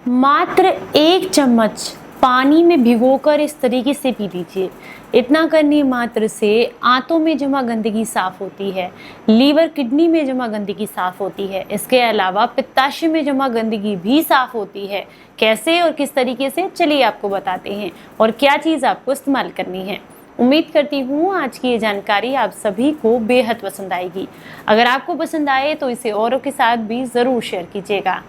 मात्र 1 चम्मच पानी में भिगोकर इस तरीके से पी लीजिए। इतना करने मात्र से आंतों में जमा गंदगी साफ होती है, लीवर किडनी में जमा गंदगी साफ होती है। इसके अलावा पित्ताशय में जमा गंदगी भी साफ होती है। कैसे और किस तरीके से, चलिए आपको बताते हैं और क्या चीज़ आपको इस्तेमाल करनी है। उम्मीद करती हूँ आज की ये जानकारी आप सभी को बेहद पसंद आएगी। अगर आपको पसंद आए तो इसे औरों के साथ भी ज़रूर शेयर कीजिएगा।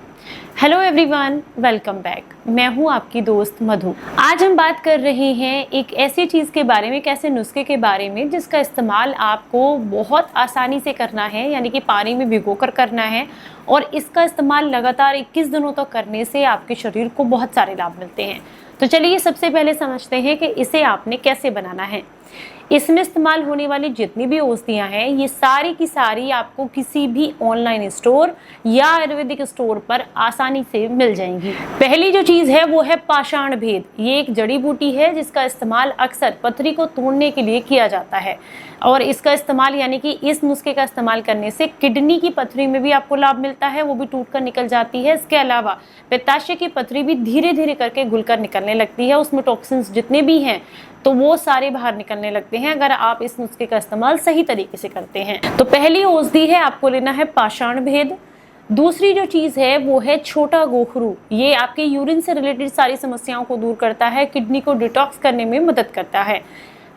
Hello everyone, welcome back. मैं हूं आपकी दोस्त मधु। आज हम बात कर रहे हैं एक ऐसी चीज़ के बारे में, एक ऐसे नुस्खे के बारे में जिसका इस्तेमाल आपको बहुत आसानी से करना है, यानी कि पानी में भिगोकर करना है। और इसका इस्तेमाल लगातार 21 दिनों तक करने से आपके शरीर को बहुत सारे लाभ मिलते हैं। तो चलिए सबसे पहले समझते हैं कि इसे आपने कैसे बनाना है। इसमें इस्तेमाल होने वाली जितनी भी औषधियाँ हैं, ये सारी की सारी आपको किसी भी ऑनलाइन स्टोर या आयुर्वेदिक स्टोर पर आसानी से मिल जाएंगी। पहली जो चीज़ है वो है पाषाण भेद। ये एक जड़ी बूटी है जिसका इस्तेमाल अक्सर पथरी को तोड़ने के लिए किया जाता है। और इसका इस्तेमाल, यानी कि इस नुस्खे का इस्तेमाल करने से किडनी की पथरी में भी आपको लाभ मिलता है, वो भी टूटकर निकल जाती है। इसके अलावा पित्ताशय की पथरी भी धीरे धीरे करके घुलकर निकलने लगती है। उसमें टॉक्सिन्स जितने भी हैं तो वो सारे बाहर निकलने लगते हैं अगर आप इस नुस्खे का इस्तेमाल सही तरीके से करते हैं। तो पहली औषधि है, आपको लेना है पाषाण भेद। दूसरी जो चीज़ है वो है छोटा गोखरू। ये आपके यूरिन से रिलेटेड सारी समस्याओं को दूर करता है, किडनी को डिटॉक्स करने में मदद करता है।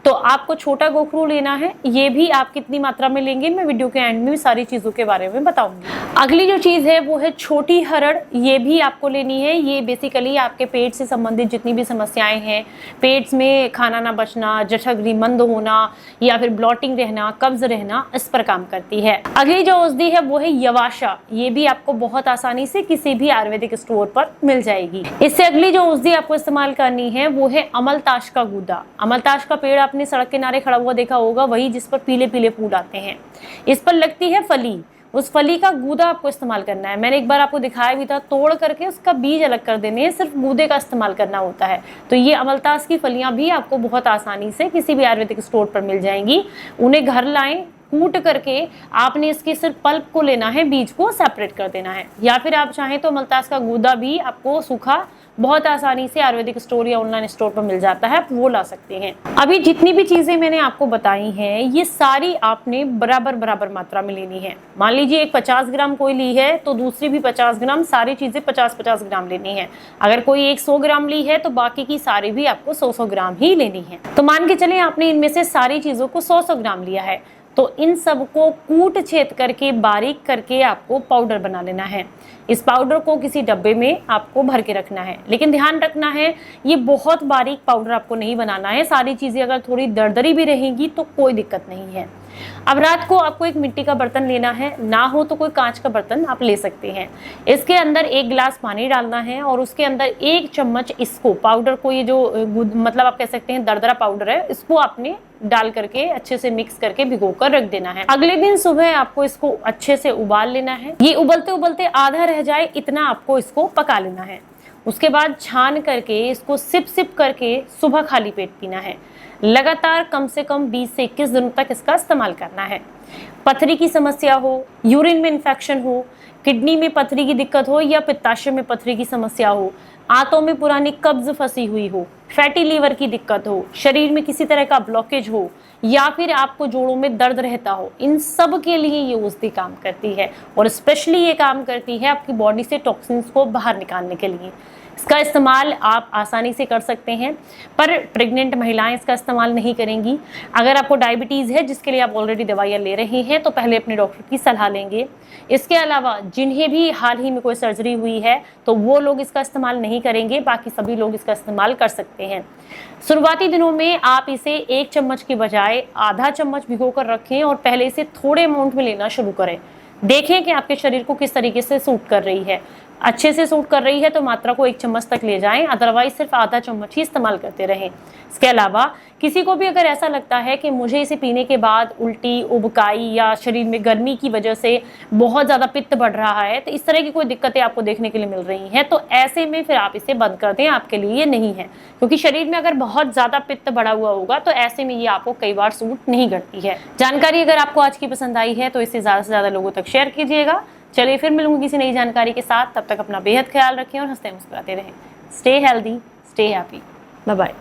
तो आपको छोटा गोखरू लेना है। ये भी आप कितनी मात्रा में लेंगे मैं वीडियो के एंड में सारी चीज़ों के बारे में बताऊंगी। अगली जो चीज़ है वो है छोटी हरड़। ये भी आपको लेनी है। ये बेसिकली आपके पेट से संबंधित जितनी भी समस्याएं हैं, पेट में खाना ना बचना, जठरगृह मंद होना या फिर ब्लॉटिंग रहना, कब्ज रहना, इस पर काम करती है। अगली जो औषधि है वो है यवाशा। ये भी आपको बहुत आसानी से किसी भी आयुर्वेदिक स्टोर पर मिल जाएगी। इससे अगली जो औषधि आपको इस्तेमाल करनी है वो है अमलताश का गूदा। अमलताश का पेड़ आपने सड़क किनारे खड़ा हुआ देखा होगा, वही जिस पर पीले पीले फूल आते हैं। इस पर लगती है फली। उस फली का गूदा आपको इस्तेमाल करना है। मैंने एक बार आपको दिखाया भी था, तोड़ करके उसका बीज अलग कर देने हैं, सिर्फ गूदे का इस्तेमाल करना होता है। तो ये अमलतास की फलियां भी आपको बहुत आसानी से किसी भी आयुर्वेदिक स्टोर पर मिल जाएंगी। उन्हें घर लाएं, कूट करके आपने इसके सिर्फ पल्प को लेना है, बीज को सेपरेट कर देना है। या फिर आप चाहें तो अमलतास का गूदा भी आपको सूखा बहुत आसानी से आयुर्वेदिक स्टोर या ऑनलाइन स्टोर पर मिल जाता है, आप वो ला सकते हैं। अभी जितनी भी चीजें मैंने आपको बताई हैं, ये सारी आपने बराबर बराबर मात्रा में लेनी है। मान लीजिए एक 50 ग्राम कोई ली है तो दूसरी भी 50 ग्राम, सारी चीजें 50-50 ग्राम लेनी है। अगर कोई एक 100 ग्राम ली है तो बाकी की सारी भी आपको 100-100 ग्राम ही लेनी है। तो मान के चले आपने इनमें से सारी चीजों को 100-100 ग्राम लिया है, तो इन सबको कूट छेद करके बारीक करके आपको पाउडर बना लेना है। इस पाउडर को किसी डब्बे में आपको भर के रखना है, लेकिन ध्यान रखना है ये बहुत बारीक पाउडर आपको नहीं बनाना है। सारी चीज़ें अगर थोड़ी दरदरी भी रहेंगी तो कोई दिक्कत नहीं है। अब रात को आपको एक मिट्टी का बर्तन लेना है, ना हो तो कोई कांच का बर्तन आप ले सकते हैं। इसके अंदर 1 गिलास पानी डालना है और उसके अंदर 1 चम्मच इसको पाउडर को, ये जो मतलब आप कह सकते हैं दरदरा पाउडर है, इसको आपने डाल करके अच्छे से मिक्स करके भिगोकर रख देना है। अगले दिन सुबह आपको इसको अच्छे से उबाल लेना है। ये उबलते उबलते आधा रह जाए इतना आपको इसको पका लेना है। उसके बाद छान करके इसको सिप सिप करके सुबह खाली पेट पीना है। लगातार कम से कम 20 से 21 दिनों तक इसका इस्तेमाल करना है। पथरी की समस्या हो, यूरिन में इन्फेक्शन हो, किडनी में पथरी की दिक्कत हो या पित्ताशय में पथरी की समस्या हो, आंतों में पुरानी कब्ज फंसी हुई हो, फैटी लीवर की दिक्कत हो, शरीर में किसी तरह का ब्लॉकेज हो या फिर आपको जोड़ों में दर्द रहता हो, इन सब के लिए ये औषधि काम करती है। और स्पेशली ये काम करती है आपकी बॉडी से टॉक्सिन्स को बाहर निकालने के लिए। इसका इस्तेमाल आप आसानी से कर सकते हैं, पर प्रेग्नेंट महिलाएं इसका इस्तेमाल नहीं करेंगी। अगर आपको डायबिटीज़ है जिसके लिए आप ऑलरेडी दवाइयाँ ले रहे हैं तो पहले अपने डॉक्टर की सलाह लेंगे। इसके अलावा जिन्हें भी हाल ही में कोई सर्जरी हुई है तो वो लोग इसका इस्तेमाल नहीं करेंगे, बाकी सभी लोग इसका इस्तेमाल कर सकते हैं। शुरुआती दिनों में आप इसे 1 चम्मच की बजाय आधा चम्मच भिगोकर रखें और पहले इसे थोड़े अमाउंट में लेना शुरू करें। देखें कि आपके शरीर को किस तरीके से सूट कर रही है। अच्छे से सूट कर रही है तो मात्रा को 1 चम्मच तक ले जाएं, अदरवाइज सिर्फ आधा चम्मच ही इस्तेमाल करते रहें। इसके अलावा किसी को भी अगर ऐसा लगता है कि मुझे इसे पीने के बाद उल्टी, उबकाई या शरीर में गर्मी की वजह से बहुत ज़्यादा पित्त बढ़ रहा है, तो इस तरह की कोई दिक्कतें आपको देखने के लिए मिल रही हैं, तो ऐसे में फिर आप इसे बंद कर दें, आपके लिए ये नहीं है। क्योंकि शरीर में अगर बहुत ज़्यादा पित्त बढ़ा हुआ होगा तो ऐसे में ये आपको कई बार सूट नहीं करती है। जानकारी अगर आपको आज की पसंद आई है तो इसे ज़्यादा से ज़्यादा लोगों तक शेयर कीजिएगा। चलिए फिर मिलूंगी किसी नई जानकारी के साथ, तब तक अपना बेहद ख्याल रखें और हंसते मुस्कुराते रहें। Stay healthy, stay happy, bye bye.